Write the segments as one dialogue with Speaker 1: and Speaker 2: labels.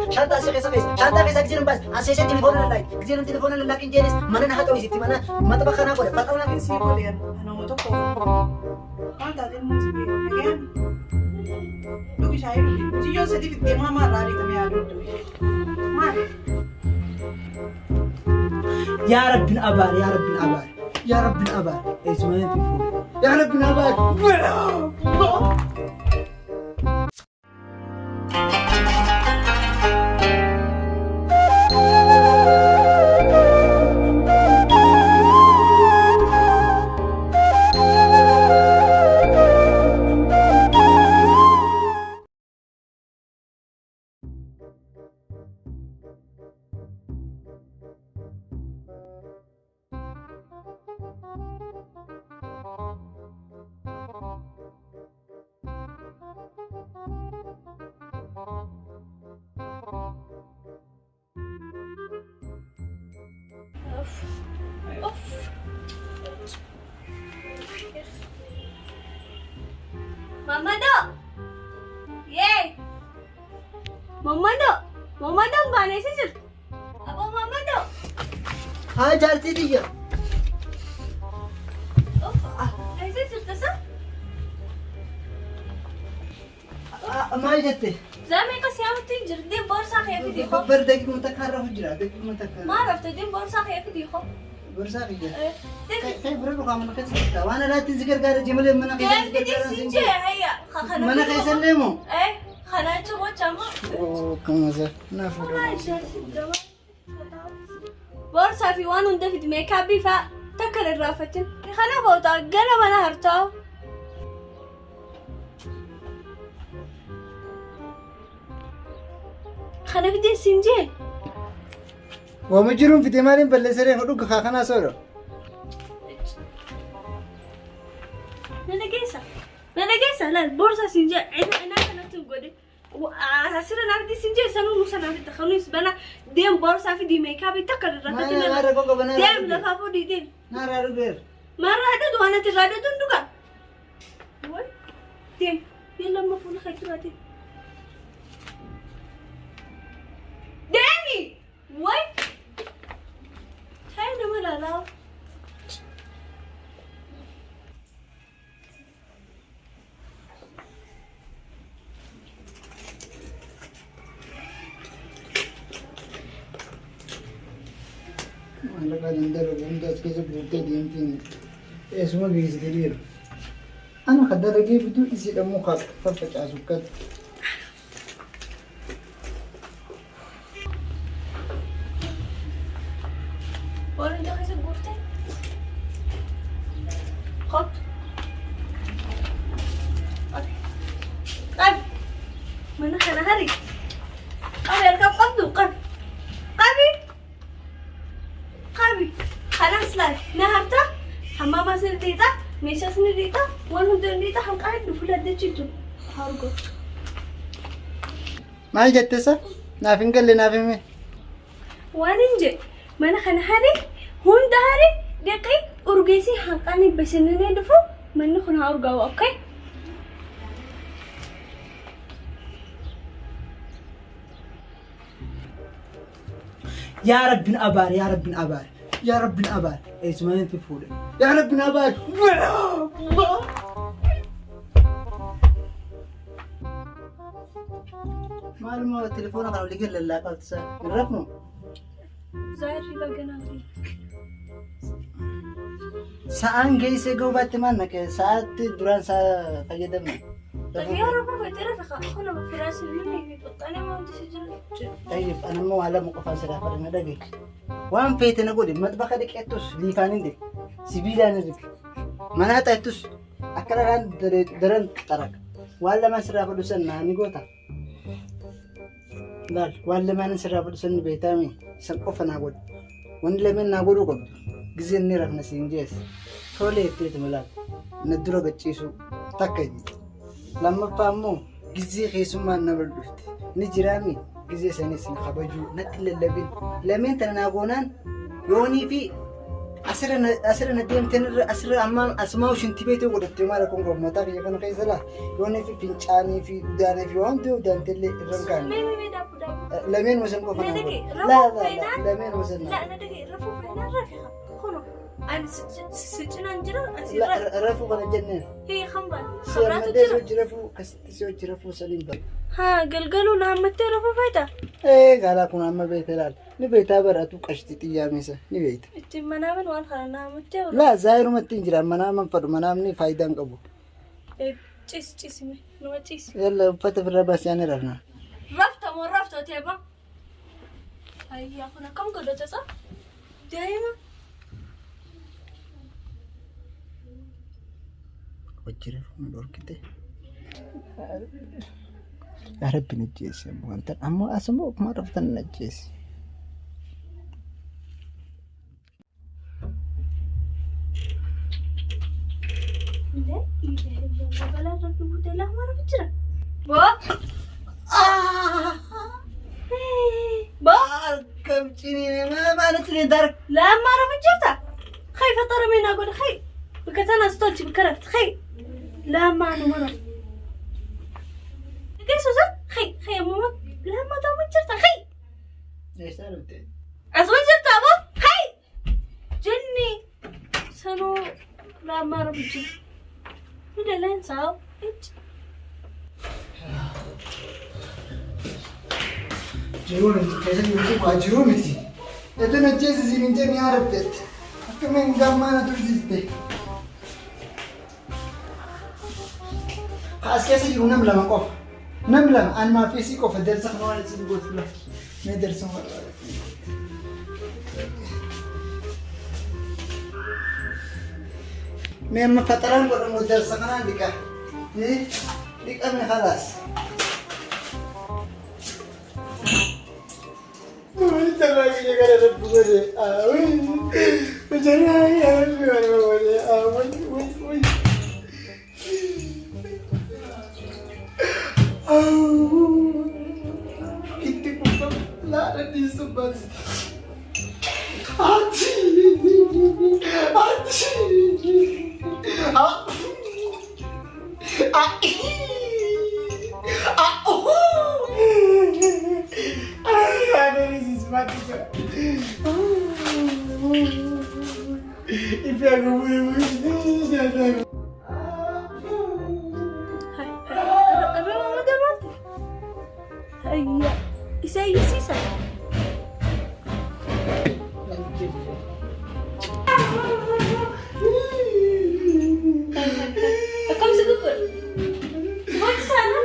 Speaker 1: شانتا سيخ شانتا في سكزين بس أساسا تليفون لله كزين تليفون لله كن جالس منا نحطه يسيتي منا ما تبغى خنا بقول بطلنا
Speaker 2: Lagi sih boleh أنا mau toko. Kan tadi mau sih bagian. Lu bisa itu. Jio sedikit dia mama lari kami ada tu. Mana?
Speaker 1: يا رب الأبار يا رب الأبار يا رب الأبار اسمعين تليفون يا رب الأبار
Speaker 3: Mamado! Yay! Mamado! Mamado ba na sisir? Abo Mamado!
Speaker 1: هاي جالتي دي
Speaker 3: Ay sisir tasa?
Speaker 1: ما جتي
Speaker 3: زامي kasi ako tinjir din borsa kaya pidi ko.
Speaker 1: خبر دقيق متكرر فجرة دقيق متكرر
Speaker 3: ما عرفت din borsa kaya pidi ko.
Speaker 1: برساقي
Speaker 3: Din
Speaker 1: كيف برلو قام نكسر وانا لا تذكر قال جمل من
Speaker 3: din pidi sinje haya kakana.
Speaker 1: من كيسر ليمو
Speaker 3: khana chumo chama.
Speaker 1: كم زر نافذ
Speaker 3: borsa fi waan hunda fid makeup fa takar rafatin. Khana bota gana mana hartao. khana bidi sinje.
Speaker 1: ومجرم في تمارين باللسرين هدوك خاخنا سورو
Speaker 3: Nana gesa la borsa sinje ina kana tu gode asira na di sinje sanu musa na ta khamis bana dem borsa fi di makeup takar rafatin
Speaker 1: ما أنا رجوك بنا
Speaker 3: dem la fafu di din
Speaker 1: نارا رجل
Speaker 3: mara ada duana ti radio tunduga what dem yalla ma fu khatirati demi what hay na malala
Speaker 1: أنا قاعد ندرب وندرس كذا بوتة يمكن اسمه بيز كبير أنا خدر أجيب بدو يصير مخاط فرفش عزوكات
Speaker 3: Orang dah kasi burte. Hot. Kan? Mana kana hari? Ada kap tu kan? Kabi. Kabi. Khalas lah. Naharta? Hamma masih dita? Mesha sini dita? Wan hundur dita ham kaya dufula de chitu. Hargo.
Speaker 1: ما جت سا نافين قال لي نافين مين
Speaker 3: Waninje. Mana kana hari? Hunda hari? Dekai urgesi hankani besenene dufu. Mana kana urgaw, okay?
Speaker 1: يا رب الأبار يا رب الأبار يا رب الأبار اسمعين في فول يا رب الأبار معلومة تليفونك على اللي قال لا قلت سا الرقم
Speaker 3: Zahir riba ganang.
Speaker 1: ساعة جيسة جوبات مانك ساعات دران ساعة فجدنا
Speaker 3: Tapi orang pun betul tak aku nak berfirasi ni. Betulnya mau disijil.
Speaker 1: طيب أنا مو على مقفى سلاح فرنا دقيق وان فيتنا قولي ما تبقى دك أتوس لي فانين دك سبيلا ندك ما نهت أتوس أكل ران درن ترك ولا ما سرا فلوسنا نامي قوتا دار ولا ما نسرا فلوسنا بيتامي سنقفنا قول وان لمن نقولو قول جزين نيرك نسينجيس تولي تيت ملال ندرو بتشيسو تكجي لما فهمو جزي خيسو ما نبردفت نجرامي جزي سنيس نخبجو نتل اللبين لمن تناقونان يوني في asirra deemteen asirra amma asmaa ushinti beektee godhattee maal akka mataa kiyya kana keessa laa yoonni fi fincaanii fi daanii fi waan ta'u daantellee irra hin kaane. Lameen wasan qofa na godha. Lameen wasan na. Rafuu kana jenneen. Rafuu kasitti si hojii rafuu saliin bara.
Speaker 3: Haa galgaluu na hammattee rafuu fayyada.
Speaker 1: Gaalaa kun amma beekte laal. Ni beektaa baratu qashti xiyyaamisa ni beekta.
Speaker 3: Ittiin manaaman waan kana na hammattee oolu.
Speaker 1: Laa zaayirumatti hin jiraan manaaman fadhu manaamni faayidaa hin qabu.
Speaker 3: Ciisime nama ciisi.
Speaker 1: Yalla uffata firra baasiyaan rafna.
Speaker 3: Rafta moo raftootee ba? Ayyaa kun akkam godhata isaa? Daa'ima.
Speaker 1: Hojii rafuu dhorkite. Rabbi najjeesse wanta ammoo asuma akkuma raftan najjeesse. Kam cini mana cini dar?
Speaker 3: لا ما أعرف جبتها. خي فطر مني أقول خي. بكت أنا استولتي بكرفت خي. لا ما أنا مرة. كيف سوزا؟ خي يا ماما. لا ما دام جبتها خي.
Speaker 1: ليش تعرفتي؟
Speaker 3: أصلا جبتها أبو خي. جني. سنو لا ما أعرف جبت. هذا لين ساو.
Speaker 1: جروني كذا يوسف جروني. إذا نجيز زين جني عرفت. كمان جمعنا ترزيزتي. خلاص كيسي يقول نملة ما قف. نملة أنا ما في سي قف درس خنوان يصير يقول فلان. ما درس ما. ما فترة نقول إنه درس خنوان ديكا. إيه ديك أمي خلاص. Jangan lagi jangan ada bukan jangan ya kita pun lah di sebelah hati Ibu aku boleh
Speaker 3: أبي ماما دمت. هيا يساي سيسا. كم سكوكل؟ سكوت sana.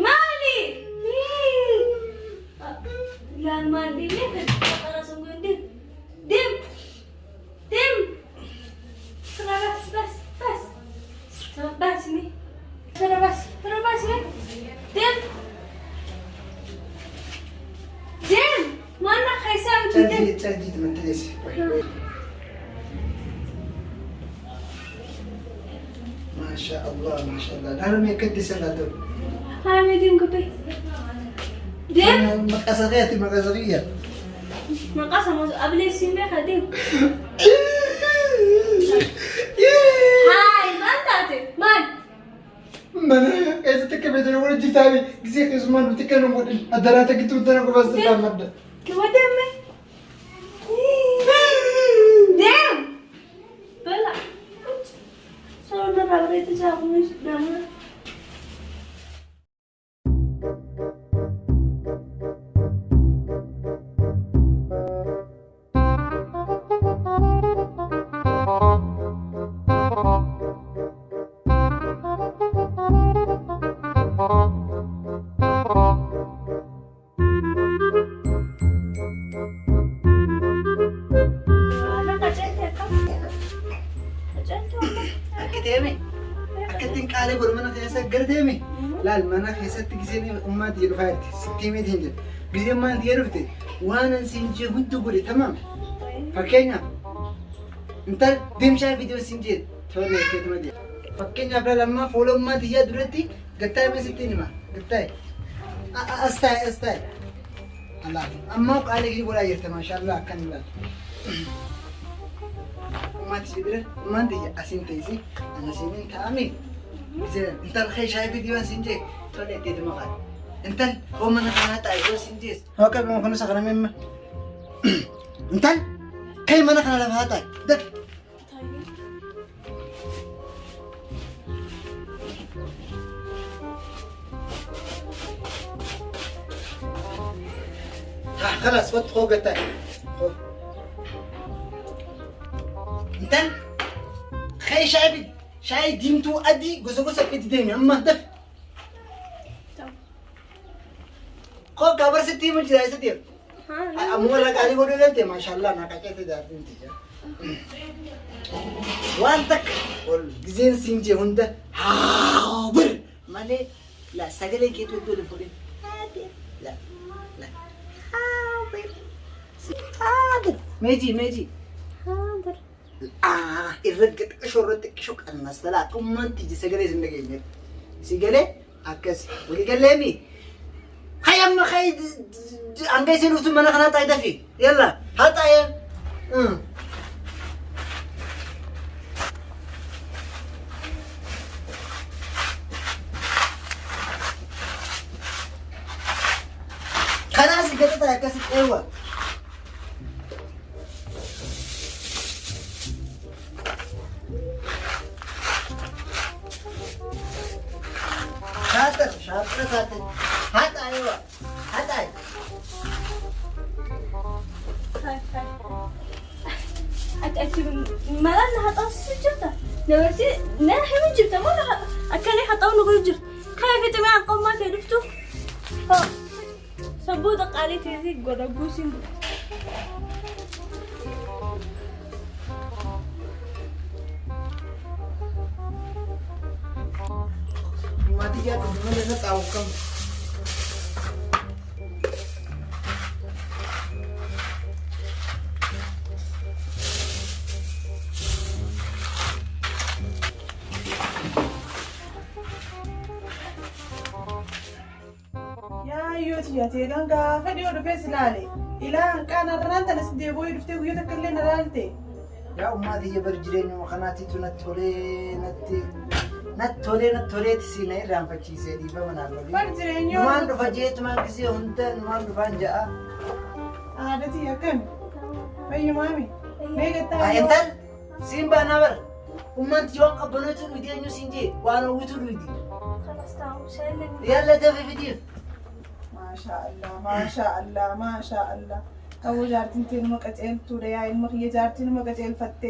Speaker 3: Mali. Lah mandi ni kan langsung gunting. Dim. Bas. Sama bas ni. Terus ni. Dim. Mana kaisam kita?
Speaker 1: Canggih teman-teman. Masya Allah. Dalam yang kedis yang tu.
Speaker 3: Hai, Dim kopi. Dim.
Speaker 1: Makasariyah.
Speaker 3: Makasih mau abli simbe Dim. Hai, mana tu?
Speaker 1: Mana? Kaisa tak kebeda orang jitari. Kisah kesuman bertikan nombor. Ada rata gitu antara aku pasti tamat.
Speaker 3: Kemudian me. Dim. Bela. Soalnya kalau itu saya punya nama.
Speaker 1: Akkatiin godhu mana keessa gardeemi. Laal mana keessatti giseen ummaatii dhufaatti sittiimee hin jiru. Giseen maantii dhufte waan ansiin jee hundi godhe tamaam. Fakkeenyaaf intal deemshaa viidiyoo siin jee tolee keetuma jee. fakkeenyaaf lama fuula ummaatii duratti gattaa meesitti nima gattaa astai Allah amma qaalee fi godhaa jirta maashaallah akkan ilaal ummaatii bira ummaatii asiin teessi anasiin taa'ame intal khayshaayi viidiyoo siin jee tolee itti maqaan intal hoomana kanaa taa'ee siin jees hooqa bima kun sakana memma intal kay mana kana lafa taa'e daf خلاص فوت خوق التاني انت خي شاي ديمتو ادي قصة كنت ديمي اما دف خوق كبر ستي من جاي ستي امور لك علي قولي لنتي ما شاء الله انا كاكيت دارت انتي وانتك والجزين سينجي هند حاضر مالي لا سجلي كيتو دول فولين لا حاضر ميجي
Speaker 3: حاضر
Speaker 1: الرقة شرطك شوك الناس لا كم من تيجي سجلي زندقيني سجلي أكس ولي كلامي خي أما خي عندي سيروت من أنا خنات عيدا فيه يلا هات عيا خلاص قلت لك كاسة ايوه شاطر هات ايوه هات اي
Speaker 3: ما لنا هطاس جبته نورسي نحن من جبته ما له أكلي حطوا نقول جبت كيف تمام قوم ما تعرفتوا ها سبودة قالي تيجي قرا بوسين
Speaker 1: ما تيجي من الناس أو كم
Speaker 2: يا تيجان كافديو دفيس لالي إلى كان الرانت نسدي بوي دفتي ويوتك اللي نرالتي
Speaker 1: يا أمي برجرين وخناتي نتولي تسيني رام فشيسي دي بمنالو
Speaker 2: برجرين يو
Speaker 1: نمان رفجيت ما كسي هنت نمان رفان جاء
Speaker 2: عادتي يا كم أي مامي نيجي
Speaker 1: أنتن سيمبا نابر أمانت يوم قبلوتو الفيديو نيو سينجي وانا ويتو الفيديو
Speaker 3: خلاص تعالوا شايلين
Speaker 1: يلا تفي فيديو
Speaker 2: ما شاء الله أبو جارتين تين مقتل توريا المخي جارتين مقتل فتة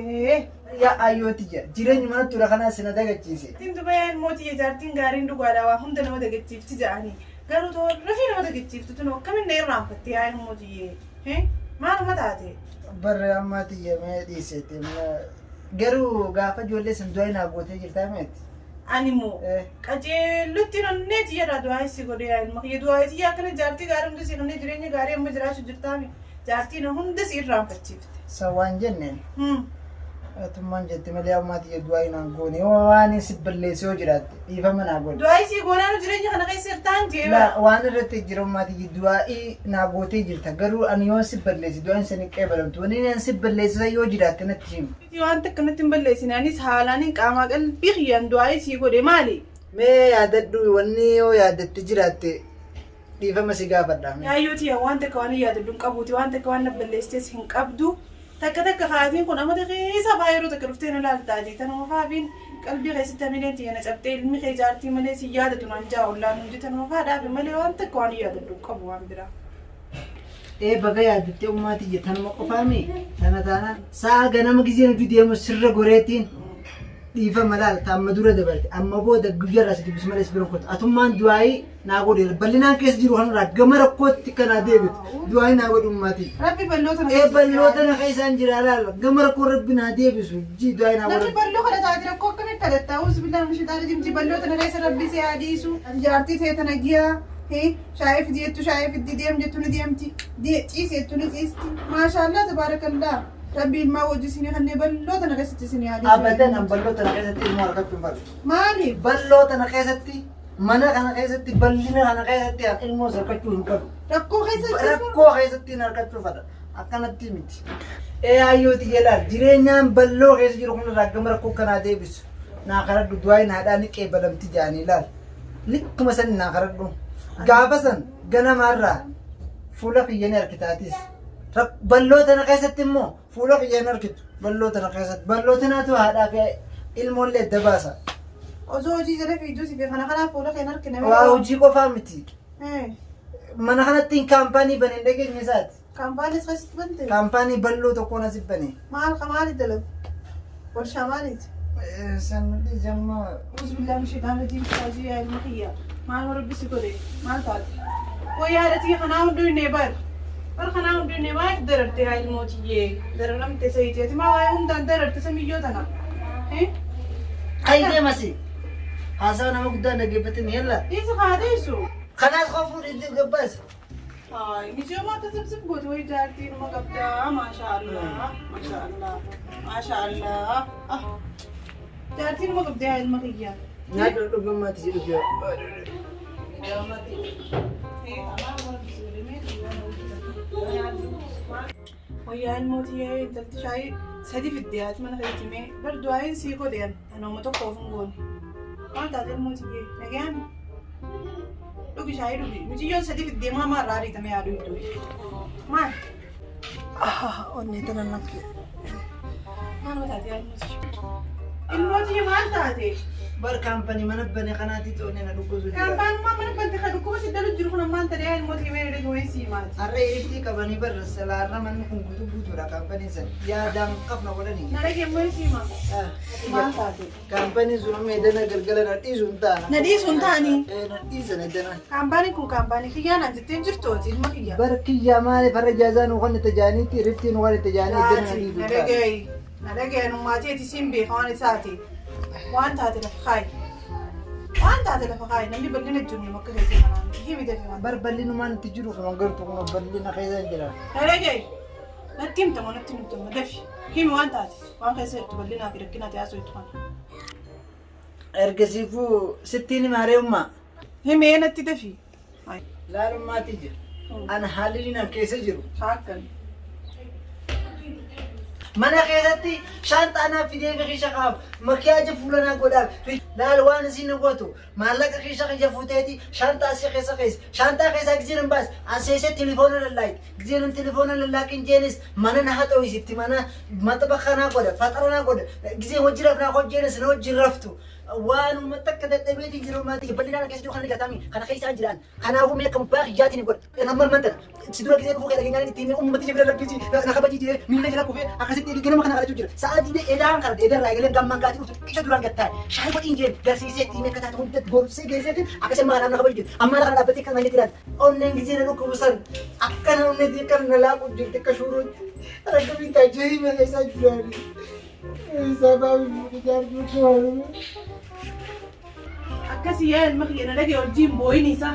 Speaker 1: يا أيوتي جيران ما تورا خنا سنة دقيقة
Speaker 2: تين دبيان موتي جارتين قارين دقارا وهم دنا ما دقيقة تجاني قالوا تو رفينا ما دقيقة تتنو كم النير رام فتة هاي الموتي هه ما تعطي
Speaker 1: برا ما تيجي ما ديسيتي ما قالوا قافة جولة سندوينا بوتي جرتامت
Speaker 2: أنيمو كأجلتي ننتي يا دواي سيقولي المخي دواي يا كنا جارتي قارم دسي ننتي جريني قاري أم جراش جرتامي جارتي نهم دسي رام فتة
Speaker 1: سوان جنن أتمنى جت مليا ما تيجي دواي نانكوني واني سبلي سوجرات يفهم أنا أقول
Speaker 2: دواي سيقولنا نجريني خنا كيس سرطان
Speaker 1: لا وانا رت جرو ما تيجي دواي ناقوتي جرتا قالوا أنا يوم سبلي دواي سنك قبلهم توني أنا سبلي سيوجرات نتجيم
Speaker 2: وانت كنت تنبلي سناني سهالاني كاما قال بيخيان دواي سيقولي مالي
Speaker 1: ما ياددو وني ويادت جرات يفهم سيقابل دام
Speaker 2: يا يوتي وانت كواني ياددون قبوتي وانت كوان نبلي ستيس هن قبدو تك خاتين كنا ما تخيسا بايرو تكرفتين لا تاجي تنو فابين قلبي غير 6 مليون تي انا جبتي المخي جارتي ملي سيادة نانجا ولا نجي تنو فادا في ملي وانت كواني ياددون قبو عندنا
Speaker 1: إيه بقى يادتي أماتي جتنا مقفامي أنا ساعة نام كذي فيديو مسر غوريتين يفهم ملال تام مدورة دبرت أما بود الجوجر راسي بس مريس بروكوت أتومان دواي ناقولي بلينا كيس جيرو هنورا جمر كوت تكنا ديبت دواي ناقول أماتي
Speaker 2: ربي بلوتنا
Speaker 1: إيه بلوتنا خيسان جرالال جمر كور ربنا ديبسو جي دواي ناقول
Speaker 2: ربي بلو خلاص عادي ركوك كم تلتا أعوذ بالله من الشيطان الرجيم جي بلوتنا خيس ربي سياديسو جارتي تيتنا جيا هي شايف ديتو شايف دي ديم جتوني ديمتي دي تيس يتوني تيستي ما شاء الله تبارك الله Rabbiin maa hojii isinii kanneen bal'oota na keessatti isinii yaaduu.
Speaker 1: Abadan an bal'oota na keessatti ilmoo argachuu hin barbaadu.
Speaker 2: Maaliif?
Speaker 1: Bal'oota na keessatti mana kana keessatti bal'ina kana keessatti an ilmoo argachuu hin qabu.
Speaker 2: Rakkoo keessatti?
Speaker 1: Rakkoo keessatti argachuu fada. Akkanatti miti. Hayyooti jedhaan jireenyaan bal'oo keessa jiru kun irraa gama rakkoo kanaa deebisu. Naa karadhu du'aayi naadhaan qeebalamti jedhanii ilaali. Likkuma san naa karadhu. Gaafa san ganamaarraa fuula kiyyanii harkitaatis. Bal'oota na keessatti immoo fuula kiyyanii harkitu. Bal'oota na keessatti. Bal'oota naatu haadhaa fi ilmoollee adda baasa.
Speaker 2: Osoo hojii jala fiidduu si kana kanaaf fuula keenya harkine.
Speaker 1: Waa hojii qofaa miti. Mana kanatti kaampaanii baneen dhageenya isaati.
Speaker 2: Kaampaanis keessatti bante?
Speaker 1: Kaampaanii bal'oo tokkoon asii banee.
Speaker 2: Maali dalagu? Warshaa maaliiti?
Speaker 1: Sanni jamma.
Speaker 2: Bismillah mishiidhaan rajii bisaajii yaa ilma kiyyaa. Maal warabbisi godhe? Maal taate? Wayyaa dhatii kanaa hunduu hin eebaadha. Bar kanaa hunduu hin eebaa dararte yaa ilmootiyyee. Dararamte sayiteeti maa waa'ee hundaan dararte samiyyoo tana.
Speaker 1: Ayi deemasi. Haasawa nama guddaan dhaggeeffatin yalla.
Speaker 2: Isa haadeessu.
Speaker 1: Kanaas qofuu dhiibbee gabbaas.
Speaker 2: Ay, mijooma akka sibsib gootu wayii jaartii numa qabdaa. Maashaallah. Jaartii numa qabdaa yaa ilma kiyyaa.
Speaker 1: Nyaata dhugummaatti jedhu jira.
Speaker 2: Wayyaa ilmootii intalti shaayii sadi fiddeeyaati mana keessimee bar du'aayin sii godhean anooma tokkoof hin goone. Maal taate ilmootii nagayaan? Dhugi shaayii dhugi. Miciyyoon sadi fiddee maamaa irraa ariitame yaadu iddoo. Maal? Onnee tana nakki. Maal taate yaa ilmootii? Ilmootii maal taate?
Speaker 1: Bar kaampanii mana bane kanaatti toonee na dhukkubsu.
Speaker 2: Kaampaanummaa mana bante kan dhukkuba si dalu jiru kun ammaan ta'ee yaa ilmootii mee dhagee wayii sii maati?
Speaker 1: Har'a irratti qabanii barra salaarra manni kun guutuu guutuudha kaampanii san. Yaadaan qabna godhanii.
Speaker 2: Na dhagee wayii sii maati? Maal taate?
Speaker 1: Kaampanii sun meedana galgala na dhiisu hin taana.
Speaker 2: Na dhiisu hin taanii?
Speaker 1: Na dhiisa na dana.
Speaker 2: Kaampaaniin kun kaampaanii kiyyaanaan jettee jirtooti ilma kiyyaa.
Speaker 1: Bar kiyyaa maaliif har'a jaazaan waan itti jaaniitti irrittiin waan itti jaanii iddana na dhiisu taana.
Speaker 2: Na dhagee nummaateeti siin beeka waan isaati. Waan taate lafa kaayi. Waan taate lafa kaayi namni bal'ina jiru nama akka keessee kanaan himi dafee waan.
Speaker 1: Bar bal'inumaan itti jiru kan gartuu kun bal'ina keessa jira.
Speaker 2: Na dhagee natti himtama natti himtama dafi himi waan taate waan keessa jirtu bal'inaa fi rakkinaa taasoo itti kana.
Speaker 1: Ergasiifuu sittiin maareemmaa.
Speaker 2: Himee natti dafi.
Speaker 1: Laalummaatti jira. Ana haalli nan keessa jiru.
Speaker 2: Shaakkan.
Speaker 1: Mana keessatti shaanxaanaa fidee keessa qabu makiyaaja fuulanaa godhaaf laal waan isin gootu maallaqa keessa keessa fuuteeti shaanxaa asii keessa shaanxaa keessaa gizeen hin baas aseesee telefoona lallaayit gizeen telefoona lallaaqiin jeenis mana na haa ta'uisifti mana maxaba kanaa godha faxaranaa godha gizeen wajjin rafnaa hojjeenis na wajjin raftu waan uummata akka dadhabeeti jiru maatii bal'inaan keessa jiru kana gatami kana keessaa jiraan kanaafuu mee akka mubbaa hiyyaatiin godha namni mantana si dura gizee dhufuu keessa keenyaan itti himee uummati jibira lakkisi na kabajii jedhee miila jala kufee akkasitti ganama kana kadhachuu jira sa'aatii edaan kana edaan raayilee gammaan gaatii dhuftu isa duraan gattaa shaayii godhiin jeen garsiisee itti himee akka taate hundatti gorsee geesseetiin akkasii maalaaf na kabajii jiru amma kana dhaabbatee kan malee jiraan onneen gizee na dhukkubu san akkana onneen kan na laaqu jirti akka shuuruutti rakkabin taajee himee isaa jiraani isaa baay'ee jaarjuu
Speaker 2: akkasii yaa ilma kiyya na dhagee wajjin booyin isaa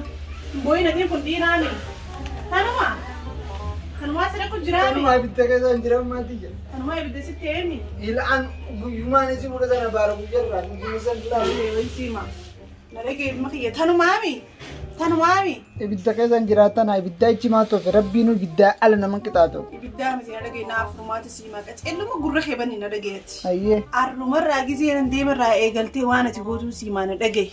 Speaker 2: booyin atiin kun dhiiraani kanuma kanumaa sirra kun jiraami
Speaker 1: kanumaa ibidda keessa hin jiran maatii jira
Speaker 2: kanumaa ibidda sitti eemi
Speaker 1: ilaan guyyumaan isi mudha sana baara guyyaarraa guyyuma san
Speaker 2: dhaabee waysiima na dhagee ilma kiyya tanumaami
Speaker 1: ibidda keessa hin jiraatana ibiddaa ichi maa toofe rabbiinu ibiddaa ala naman qixaatu
Speaker 2: ibiddaa miti na dhagee naaf rumaata siimaa qaceelluma gurra kee banni na dhageetti
Speaker 1: ayyee
Speaker 2: arrumarraa gizee nan deemarraa eegaltee waan ati gootuu siimaa na dhagee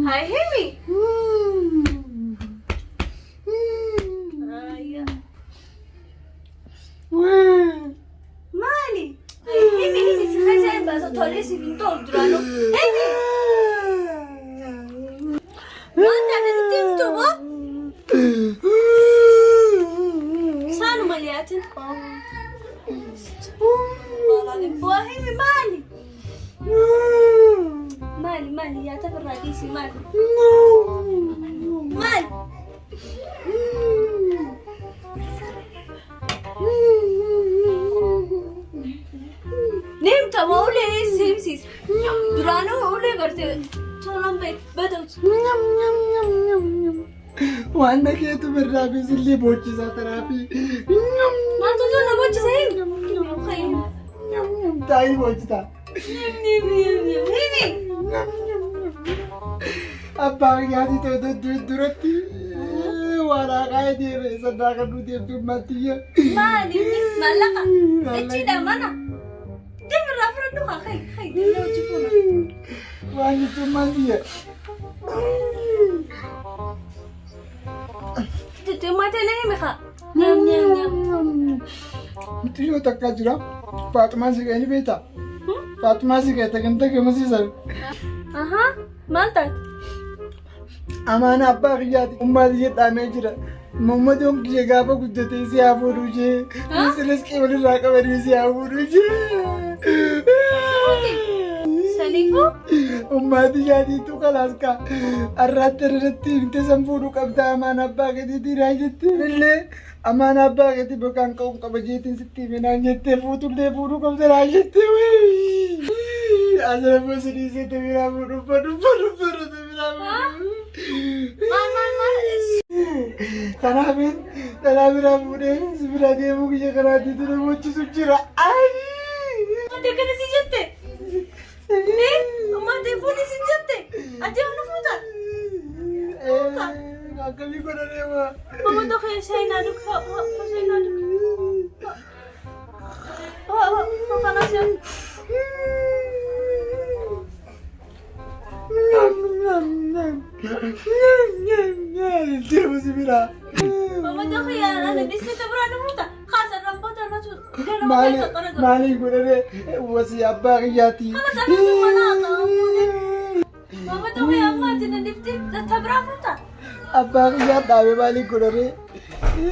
Speaker 3: Hai Hemi. Mali. Hemi si fai baso tole si vinto durano. Hemi. Manda del tempo, نياتا في الرئيسي مال مال نمت مولي سيمسيس درانو أولي قرتي تولم بيت بدوت
Speaker 1: وانا كيتو بالرابي زلي بوجي ساترافي
Speaker 3: ما تجونا بوجي سهيم خيم
Speaker 1: تاي بوجي تا أبا يادي تو درتي وانا قاعد صدق نودي بماتيا
Speaker 3: مالي مالك اتشي دا مانا دم الرافر الدوخة خي لو تشوفونا
Speaker 1: وانا تماتيا
Speaker 3: ما تلاقي مخا نعم
Speaker 1: تيجي تكاجرا فاطمة سيجاني بيتا فاطمة سيجاتا كنتا كمسي سر
Speaker 3: أها مالتك
Speaker 1: أمانة أبا خياتي أمّا دي تامجرا محمد يوم كي جابا كُدّتي سيافو روجي نسلس كي ولي راكا وري سيافو روجي
Speaker 3: سليفو
Speaker 1: أمّا دي جادي تو خلاص كا الرات رتي انت سنفورو كبدا أمانة أبا كدي دي راجتي اللي أمانة أبا كدي بكان كوم كبجيتين ستي منان جتي فوتو لي فورو كبدا راجتي وي أجل بسري سيتي ميرا فورو فورو تميرا Kanafin, tanabira bude, sibira dia mugi jakarati tu namo cisucira. Ay,
Speaker 3: mate kena si jette. Ne, mate puni si jette. Aja anu futa.
Speaker 1: Nakali ko na rewa.
Speaker 3: Mama to kaya saya naduk, saya naduk. Panas ya.
Speaker 1: Dia sibira.
Speaker 3: Mama to kaya ana disi ta beranu futa. Khasa rambut ana tu.
Speaker 1: Mali ko na re, wasi abba kiyati.
Speaker 3: Khasa ana tu mana ka. Mama to kaya mate na difti ta berafuta.
Speaker 1: Abba kiyat dawe mali ko na re.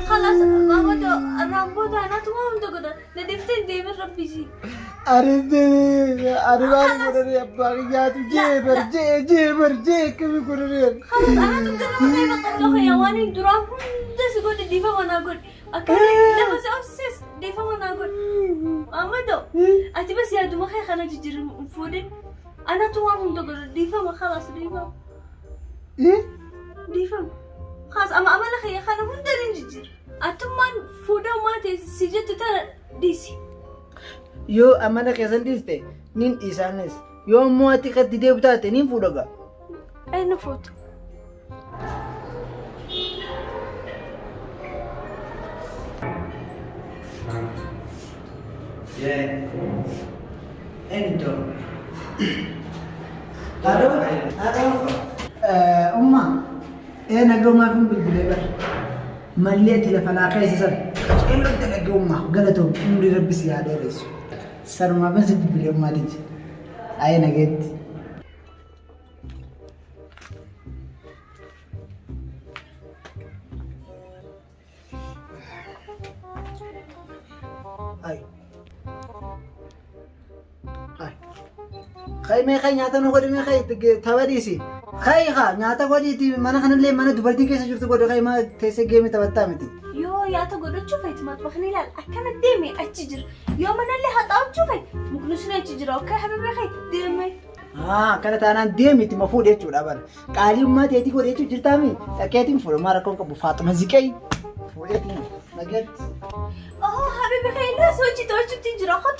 Speaker 3: خلاص ماما دو رامبو ده انا تو مام دو كده ندفتن دي من ربيجي
Speaker 1: أريد أروان كوري أبا كيات جيبر كم كوري
Speaker 3: خلاص انا تو كده ما بطل له حيواني درام ده سيقول ديفا وانا اقول اكل ده بس اوسس ديفا وانا اقول ماما دو اتي بس يا دو ما خي خنا جيجر فودن انا تو مام دو كده ديفا ما خلاص ديفا
Speaker 1: إيه
Speaker 3: ديفا خلاص اما اما لك يا خاله هون دارين جيجر اتمان فودا ما تسجت ترى ديسي
Speaker 1: يو أمانة كيسان ديسته نين إسانس يو مواتي قد دي بتاعته نين فودغا
Speaker 3: اي نفوت
Speaker 1: انتو أمّا إيه نقول ما فين بالبلبر مليت لفنا خيس سر إيه لو تلاقي أمّا قالتهم إنه ربي سيادة رئيس سر ما بس بالبلبر ما تيجي أيه نجد أي خاي ما خاي نياتا نقول ما خاي تباديسي خاي خا نياتا قولي تي مانا خن اللي مانا دبلتي كيس شفت قولي خاي ما تيسي جيمي تبتا متي
Speaker 3: يو يا تقول تشوفي ما تبخني لا أكمل ديمي أتجر يوم أنا اللي هطأ تشوفي ممكن سنة تجر أوكي حبيبي خاي ديمي
Speaker 1: كانت أنا ديمي تي مفروض يجوا لابد قالي ما تيجي قولي يجوا جرتامي لكن فلو ما ركون كبو فاطمة زكي فولي تي نجد
Speaker 3: حبيبي خاي لا سوتشي توجي تجر خد